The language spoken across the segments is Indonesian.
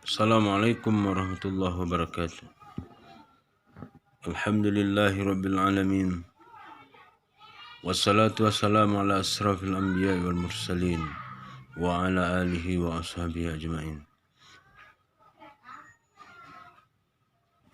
Assalamualaikum warahmatullahi wabarakatuh. Alhamdulillahi rabbil alamin. Wassalatu wassalamu ala asrafil anbiya wal mursalin wa ala alihi wa ashabihi ajma'in.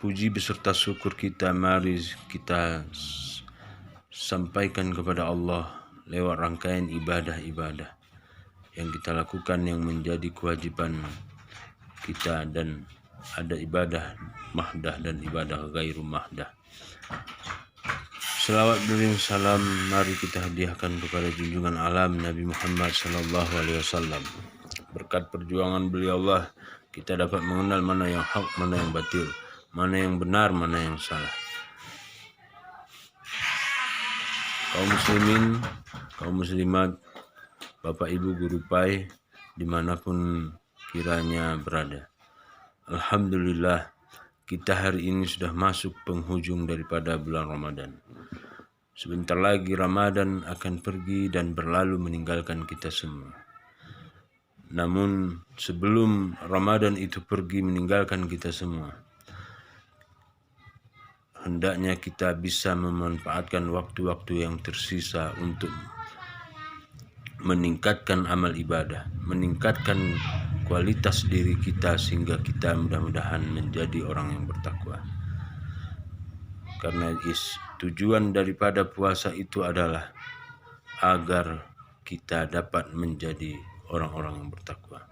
Puji beserta syukur kita mari kita sampaikan kepada Allah lewat rangkaian ibadah-ibadah yang kita lakukan yang menjadi kewajiban kita, dan ada ibadah mahdah dan ibadah gairu mahdah. Selawat dan salam mari kita hadiahkan kepada junjungan alam Nabi Muhammad sallallahu alaihi wasallam. Berkat perjuangan beliau Allah kita dapat mengenal mana yang hak, mana yang batil, mana yang benar, mana yang salah. Kaum muslimin, kaum muslimat, Bapak Ibu guru pai dimanapun kiranya berada. Alhamdulillah, kita hari ini sudah masuk penghujung daripada bulan Ramadan. Sebentar lagi Ramadan akan pergi dan berlalu meninggalkan kita semua. Namun sebelum Ramadan itu pergi meninggalkan kita semua, hendaknya kita bisa memanfaatkan waktu-waktu yang tersisa untuk meningkatkan amal ibadah, meningkatkan kualitas diri kita sehingga kita mudah-mudahan menjadi orang yang bertakwa. Karena tujuan daripada puasa itu adalah agar kita dapat menjadi orang-orang yang bertakwa.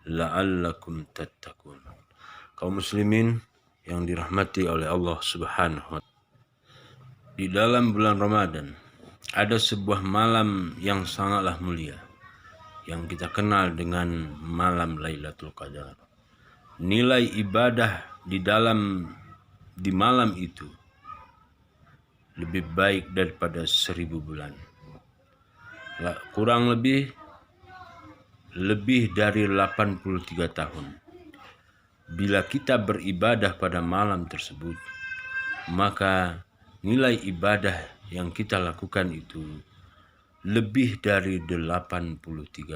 La'allakum tattaqun. Kaum muslimin yang dirahmati oleh Allah Subhanahu wa ta'ala. Di dalam bulan Ramadan ada sebuah malam yang sangatlah mulia yang kita kenal dengan malam Lailatul Qadar. Nilai ibadah di malam itu lebih baik daripada 1000 bulan. Kurang lebih dari 83 tahun. Bila kita beribadah pada malam tersebut, maka nilai ibadah yang kita lakukan itu lebih dari 83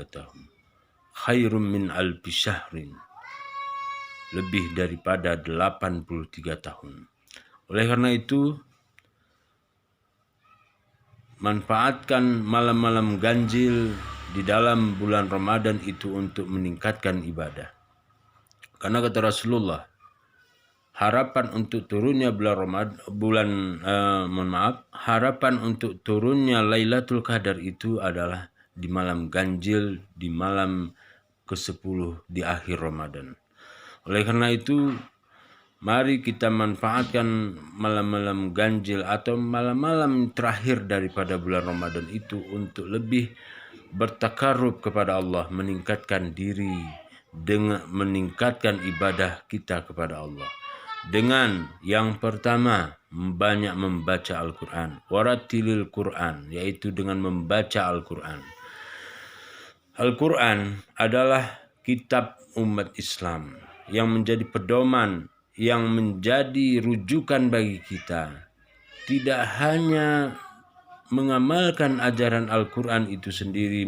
tahun. Khairum min alfi syahrin. Lebih daripada 83 tahun. Oleh karena itu, manfaatkan malam-malam ganjil di dalam bulan Ramadan itu untuk meningkatkan ibadah. Karena kata Rasulullah, harapan untuk turunnya harapan untuk turunnya Lailatul Qadar itu adalah di malam ganjil, di malam ke-10 di akhir Ramadan. Oleh karena itu, mari kita manfaatkan malam-malam ganjil atau malam-malam terakhir daripada bulan Ramadan itu untuk lebih bertakarrub kepada Allah, meningkatkan diri dengan meningkatkan ibadah kita kepada Allah. Dengan yang pertama, banyak membaca Al-Quran. Waratilil Quran, yaitu dengan membaca Al-Quran. Al-Quran adalah kitab umat Islam yang menjadi pedoman, yang menjadi rujukan bagi kita. Tidak hanya mengamalkan ajaran Al-Quran itu sendiri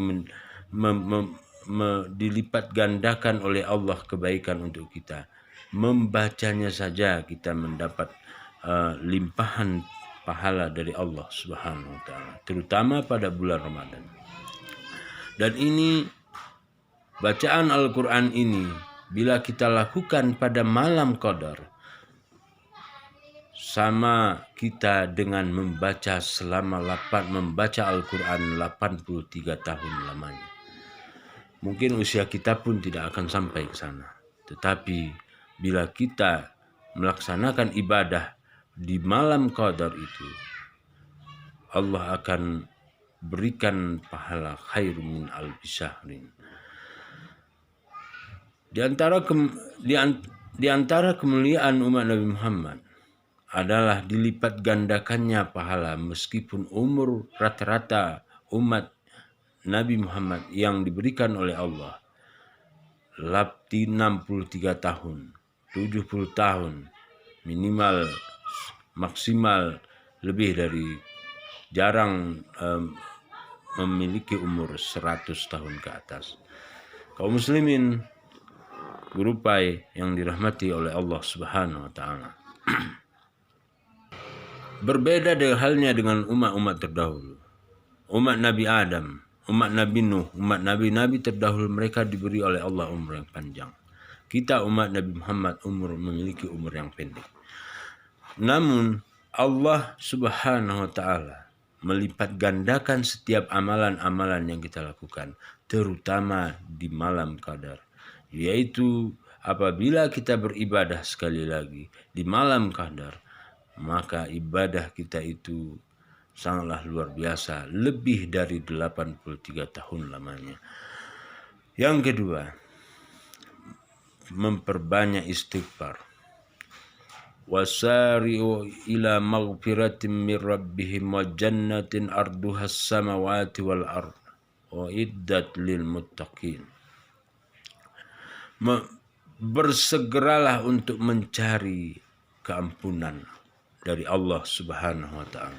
dilipat gandakan oleh Allah kebaikan untuk kita. Membacanya saja kita mendapat limpahan pahala dari Allah Subhanahu wa ta'ala, terutama pada bulan Ramadan. Dan ini bacaan Al-Quran ini bila kita lakukan pada malam Qadar, sama kita dengan membaca membaca Al-Quran 83 tahun lamanya. Mungkin usia kita pun tidak akan sampai ke sana. Tetapi bila kita melaksanakan ibadah di malam Qadar itu, Allah akan berikan pahala khairum min alfi syahrin. Di antara kemuliaan umat Nabi Muhammad adalah dilipat gandakannya pahala meskipun umur rata-rata umat Nabi Muhammad yang diberikan oleh Allah 63 tahun, 70 tahun, minimal, maksimal lebih dari, jarang memiliki umur 100 tahun ke atas. Kaum muslimin, guru pai yang dirahmati oleh Allah Subhanahu wa taala. Berbeda halnya dengan umat-umat terdahulu. Umat Nabi Adam, umat Nabi Nuh, umat Nabi-Nabi terdahulu, mereka diberi oleh Allah umur yang panjang. Kita umat Nabi Muhammad memiliki umur yang pendek. Namun Allah Subhanahu wa taala melipat gandakan setiap amalan-amalan yang kita lakukan, terutama di malam qadar. Yaitu apabila kita beribadah sekali lagi di malam qadar, maka ibadah kita itu sangatlah luar biasa, lebih dari 83 tahun lamanya. Yang kedua, memperbanyak istighfar. Wasari'u ila maghfiratin min rabbihim wa jannatin arduhas samawati wal ard wa iddat lil muttaqin. Bersegeralah untuk mencari keampunan dari Allah Subhanahu wa taala,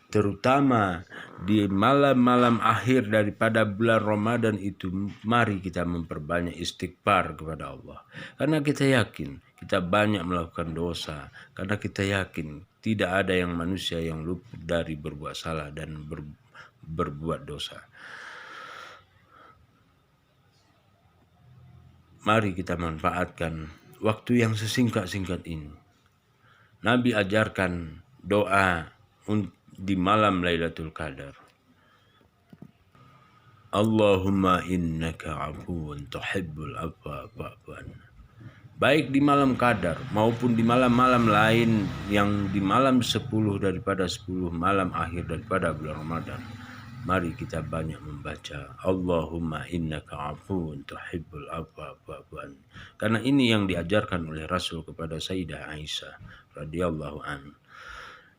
terutama di malam-malam akhir daripada bulan Ramadan itu. Mari kita memperbanyak istighfar kepada Allah, karena kita yakin kita banyak melakukan dosa, karena kita yakin tidak ada yang manusia yang luput dari berbuat salah dan berbuat dosa. Mari kita manfaatkan waktu yang sesingkat-singkat ini. Nabi ajarkan doa di malam Lailatul Qadar. Allahumma innaka afuwun tuhibbul afwa fa'fu anna. Baik di malam qadar maupun di malam-malam lain, yang di malam 10 daripada 10 malam akhir daripada bulan Ramadan, mari kita banyak membaca Allahumma innaka afuwun tuhibbul afwa fa'fu anna. Karena ini yang diajarkan oleh Rasul kepada Sayyidah Aisyah radhiyallahu anha.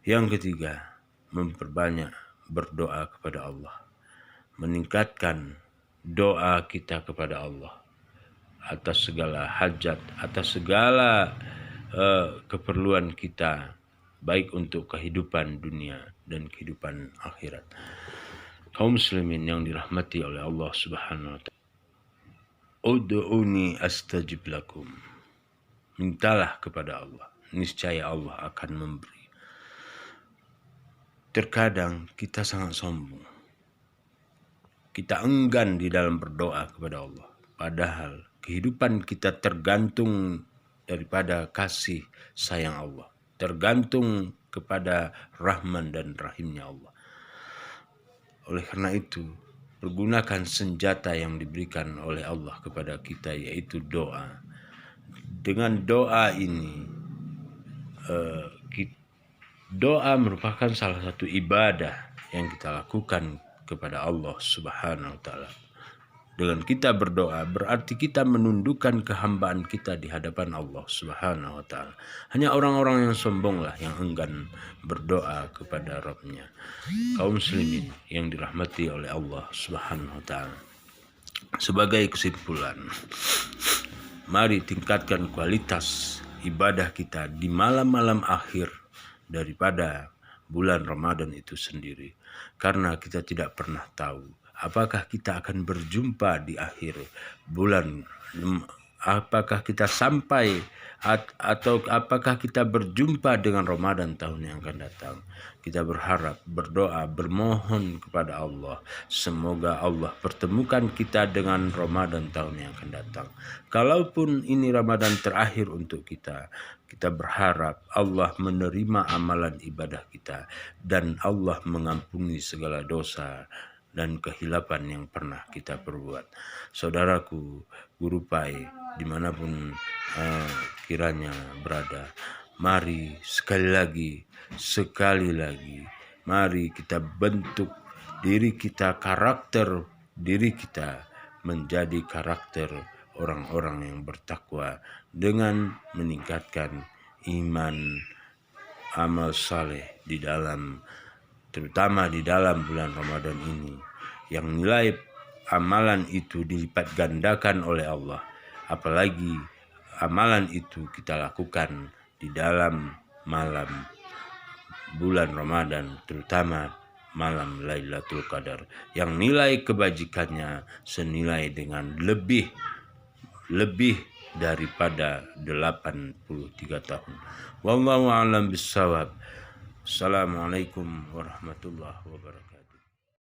Yang ketiga, memperbanyak berdoa kepada Allah, meningkatkan doa kita kepada Allah atas segala hajat, atas segala keperluan kita, baik untuk kehidupan dunia dan kehidupan akhirat. Kaum muslimin yang dirahmati oleh Allah Subhanahu wa taala, ud'uni astajib lakum. Mintalah kepada Allah, niscaya Allah akan memberi. Terkadang kita sangat sombong, kita enggan di dalam berdoa kepada Allah, padahal kehidupan kita tergantung daripada kasih sayang Allah, tergantung kepada Rahman dan Rahimnya Allah. Oleh karena itu, pergunakan senjata yang diberikan oleh Allah kepada kita, yaitu doa. Dengan doa ini, doa merupakan salah satu ibadah yang kita lakukan kepada Allah Subhanahu wa taala. Dengan kita berdoa berarti kita menundukkan kehambaan kita di hadapan Allah Subhanahu wa taala. Hanya orang-orang yang sombonglah yang enggan berdoa kepada Rabb-Nya. Kaum muslimin yang dirahmati oleh Allah Subhanahu wa taala. Sebagai kesimpulan, mari tingkatkan kualitas ibadah kita di malam-malam akhir daripada bulan Ramadan itu sendiri. Karena kita tidak pernah tahu apakah kita akan berjumpa di akhir bulan, apakah kita sampai atau apakah kita berjumpa dengan Ramadan tahun yang akan datang. Kita berharap, berdoa, bermohon kepada Allah, semoga Allah pertemukan kita dengan Ramadan tahun yang akan datang. Kalaupun ini Ramadan terakhir untuk kita, kita berharap Allah menerima amalan ibadah kita dan Allah mengampuni segala dosa dan kehilapan yang pernah kita perbuat. Saudaraku, guru pai, dimanapun kiranya berada, mari sekali lagi, mari kita bentuk diri kita, karakter diri kita menjadi karakter orang-orang yang bertakwa dengan meningkatkan iman, amal saleh di dalam, terutama di dalam bulan Ramadan ini, yang nilai amalan itu dilipat gandakan oleh Allah. Apalagi amalan itu kita lakukan di dalam malam bulan Ramadan, terutama malam Lailatul Qadar, yang nilai kebajikannya senilai dengan lebih daripada 83 tahun. Wallahu a'lam bishawab. Assalamualaikum warahmatullahi wabarakatuh.